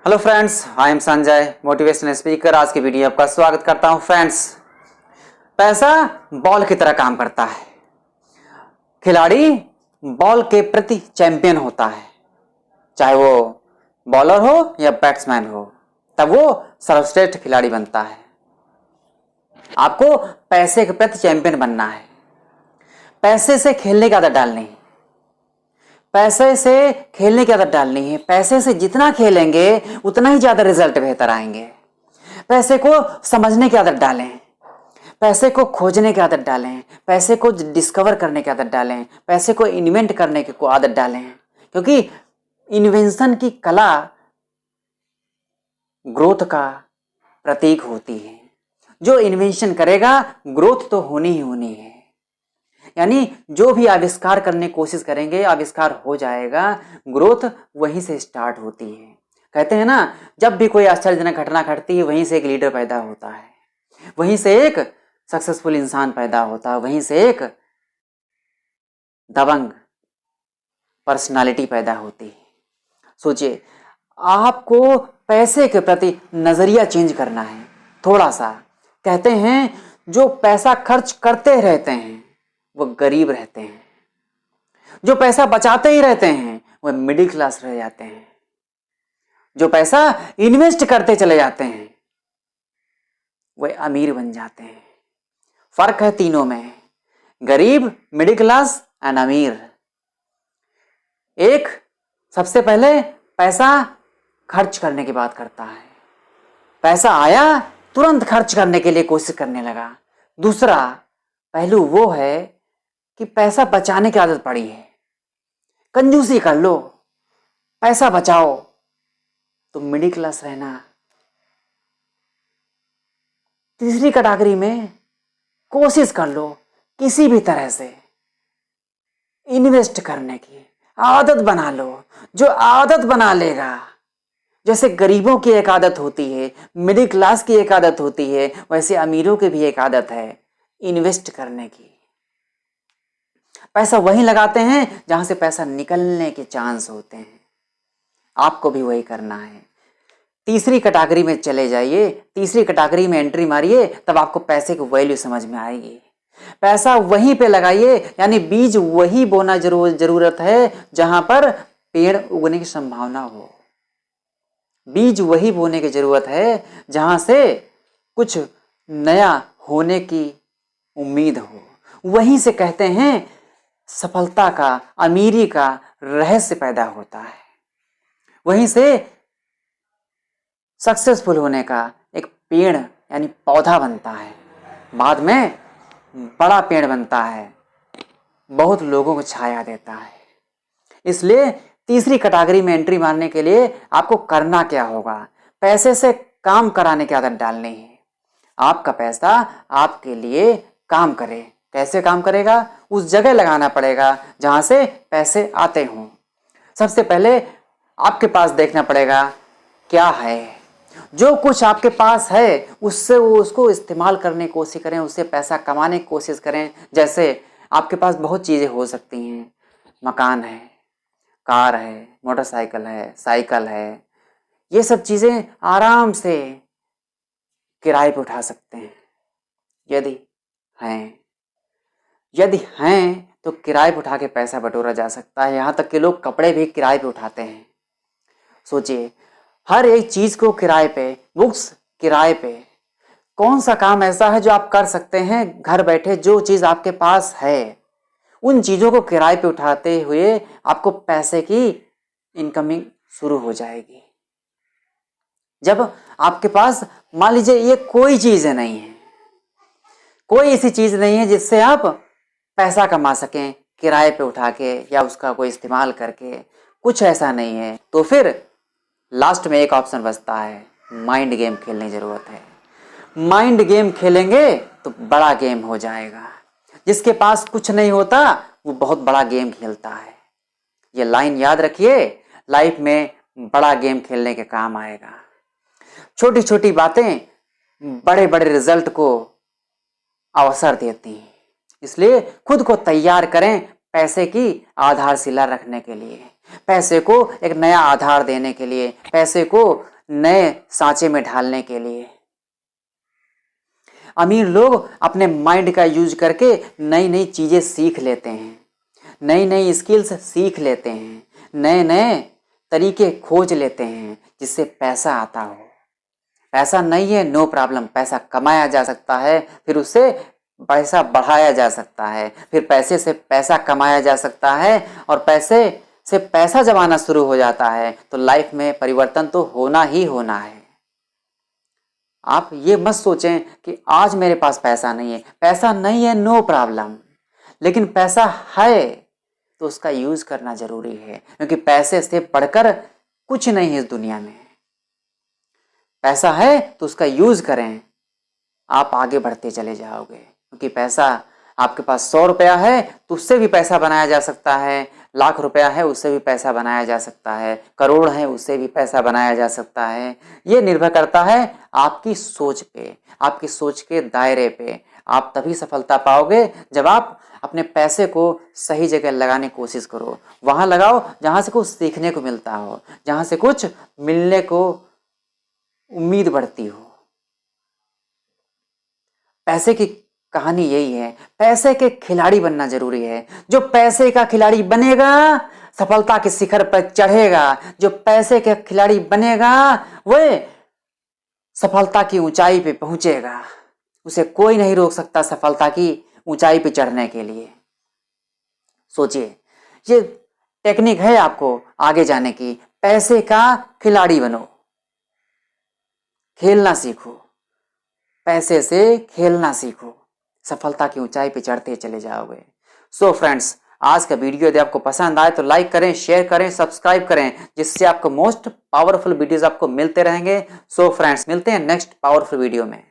Hello friends, I am Sanjay, motivational speaker. आज की video आपका स्वागत करता हूं। फ्रेंड्स, पैसा बॉल की तरह काम करता है। खिलाड़ी बॉल के प्रति चैंपियन होता है, चाहे वो बॉलर हो या बैट्समैन हो, तब वो सर्वश्रेष्ठ खिलाड़ी बनता है। आपको पैसे के प्रति चैंपियन बनना है। पैसे से खेलने की आदत डालनी है। पैसे से खेलने की आदत डालनी है। पैसे से जितना खेलेंगे उतना ही ज्यादा रिजल्ट बेहतर आएंगे। पैसे को समझने की आदत डालें। पैसे को खोजने की आदत डालें। पैसे को डिस्कवर करने की आदत डालें। पैसे को इन्वेंट करने की आदत डालें, क्योंकि इन्वेंशन की कला ग्रोथ का प्रतीक होती है। जो इन्वेंशन करेगा ग्रोथ तो होनी ही होनी है। यानी जो भी आविष्कार करने की कोशिश करेंगे आविष्कार हो जाएगा। ग्रोथ वहीं से स्टार्ट होती है। कहते हैं ना, जब भी कोई आश्चर्यजनक घटना घटती है वहीं से एक लीडर पैदा होता है, वहीं से एक सक्सेसफुल इंसान पैदा होता है, वहीं से एक दबंग पर्सनालिटी पैदा होती है। सोचिए, आपको पैसे के प्रति नजरिया चेंज करना है थोड़ा सा। कहते हैं जो पैसा खर्च करते रहते हैं वो गरीब रहते हैं, जो पैसा बचाते ही रहते हैं वो मिडिल क्लास रह जाते हैं, जो पैसा इन्वेस्ट करते चले जाते हैं वो अमीर बन जाते हैं। फर्क है तीनों में, गरीब, मिडिल क्लास एंड अमीर। एक सबसे पहले पैसा खर्च करने की बात करता है, पैसा आया तुरंत खर्च करने के लिए कोशिश करने लगा। दूसरा पहलू वो है कि पैसा बचाने की आदत पड़ी है, कंजूसी कर लो, पैसा बचाओ तो मिडिल क्लास रहना। तीसरी कैटेगरी में कोशिश कर लो किसी भी तरह से इन्वेस्ट करने की आदत बना लो। जो आदत बना लेगा, जैसे गरीबों की एक आदत होती है, मिडिल क्लास की एक आदत होती है, वैसे अमीरों की भी एक आदत है इन्वेस्ट करने की। पैसा वहीं लगाते हैं जहां से पैसा निकलने के चांस होते हैं। आपको भी वही करना है। तीसरी कैटेगरी में चले जाइए, तीसरी कैटेगरी में एंट्री मारिए, तब आपको पैसे की वैल्यू समझ में आएगी। पैसा वहीं पे लगाइए, यानी बीज वही बोना जरूरत है जहां पर पेड़ उगने की संभावना हो। बीज वही बोने की जरूरत है जहां से कुछ नया होने की उम्मीद हो। वहीं से कहते हैं सफलता का, अमीरी का रहस्य पैदा होता है। वहीं से सक्सेसफुल होने का एक पेड़ यानी पौधा बनता है, बाद में बड़ा पेड़ बनता है, बहुत लोगों को छाया देता है। इसलिए तीसरी कैटेगरी में एंट्री मारने के लिए आपको करना क्या होगा? पैसे से काम कराने की आदत डालनी है। आपका पैसा आपके लिए काम करे। कैसे काम करेगा? उस जगह लगाना पड़ेगा जहां से पैसे आते हों। सबसे पहले आपके पास देखना पड़ेगा क्या है। जो कुछ आपके पास है उससे उसको इस्तेमाल करने की कोशिश करें, उससे पैसा कमाने की कोशिश करें। जैसे आपके पास बहुत चीज़ें हो सकती हैं, मकान है, कार है, मोटरसाइकिल है, साइकिल है, ये सब चीज़ें आराम से किराए पे उठा सकते हैं यदि हैं। यदि हैं तो किराए पे उठा के पैसा बटोरा जा सकता है। यहाँ तक कि लोग कपड़े भी किराए पे उठाते हैं। सोचिए, हर एक चीज़ को किराए पे, बुक्स किराए पे। कौन सा काम ऐसा है जो आप कर सकते हैं घर बैठे? जो चीज़ आपके पास है उन चीज़ों को किराए पे उठाते हुए आपको पैसे की इनकमिंग शुरू हो जाएगी। जब आपके पास मान लीजिए ये कोई चीज़ नहीं है, कोई ऐसी चीज़ नहीं है जिससे आप पैसा कमा सकें किराए पे उठा के या उसका कोई इस्तेमाल करके, कुछ ऐसा नहीं है, तो फिर लास्ट में एक ऑप्शन बचता है, माइंड गेम खेलने की ज़रूरत है। माइंड गेम खेलेंगे तो बड़ा गेम हो जाएगा। जिसके पास कुछ नहीं होता वो बहुत बड़ा गेम खेलता है। ये लाइन याद रखिए, लाइफ में बड़ा गेम खेलने के काम आएगा। छोटी छोटी बातें बड़े बड़े रिजल्ट को अवसर देती हैं। इसलिए खुद को तैयार करें पैसे की आधारशिला रखने के लिए, पैसे को एक नया आधार देने के लिए, पैसे को नए सांचे में ढालने के लिए। अमीर लोग अपने माइंड का यूज करके नई नई चीज़ें सीख लेते हैं, नई नई स्किल्स सीख लेते हैं, नए नए तरीके खोज लेते हैं जिससे पैसा आता हो। पैसा नहीं है, नो प्रॉब्लम, पैसा कमाया जा सकता है, फिर उससे पैसा बढ़ाया जा सकता है, फिर पैसे से पैसा कमाया जा सकता है, और पैसे से पैसा जब आना शुरू हो जाता है तो लाइफ में परिवर्तन तो होना ही होना है। आप ये मत सोचें कि आज मेरे पास पैसा नहीं है। पैसा नहीं है, नो प्रॉब्लम, लेकिन पैसा है तो उसका यूज करना जरूरी है, क्योंकि पैसे से बढ़कर कुछ नहीं है इस दुनिया में। पैसा है तो उसका यूज करें, आप आगे बढ़ते चले जाओगे। क्योंकि पैसा, आपके पास 100 रुपया है तो उससे भी पैसा बनाया जा सकता है, लाख रुपया है उससे भी पैसा बनाया जा सकता है, करोड़ है उससे भी पैसा बनाया जा सकता है। ये निर्भर करता है आपकी सोच पे, आपकी सोच के दायरे पे। आप तभी सफलता पाओगे जब आप अपने पैसे को सही जगह लगाने की कोशिश करो। वहाँ लगाओ जहाँ से कुछ सीखने को मिलता हो, जहाँ से कुछ मिलने को उम्मीद बढ़ती हो। पैसे की कहानी यही है, पैसे के खिलाड़ी बनना जरूरी है। जो पैसे का खिलाड़ी बनेगा सफलता के शिखर पर चढ़ेगा। जो पैसे के खिलाड़ी बनेगा वह सफलता की ऊंचाई पे पहुंचेगा। उसे कोई नहीं रोक सकता सफलता की ऊंचाई पे चढ़ने के लिए। सोचिए, ये टेक्निक है आपको आगे जाने की। पैसे का खिलाड़ी बनो, खेलना सीखो, पैसे से खेलना सीखो, सफलता की ऊंचाई पे चढ़ते चले जाओगे। सो फ्रेंड्स, आज का वीडियो यदि आपको पसंद आए तो लाइक करें, शेयर करें, सब्सक्राइब करें, जिससे आपको मोस्ट पावरफुल वीडियोस आपको मिलते रहेंगे। सो फ्रेंड्स, मिलते हैं नेक्स्ट पावरफुल वीडियो में।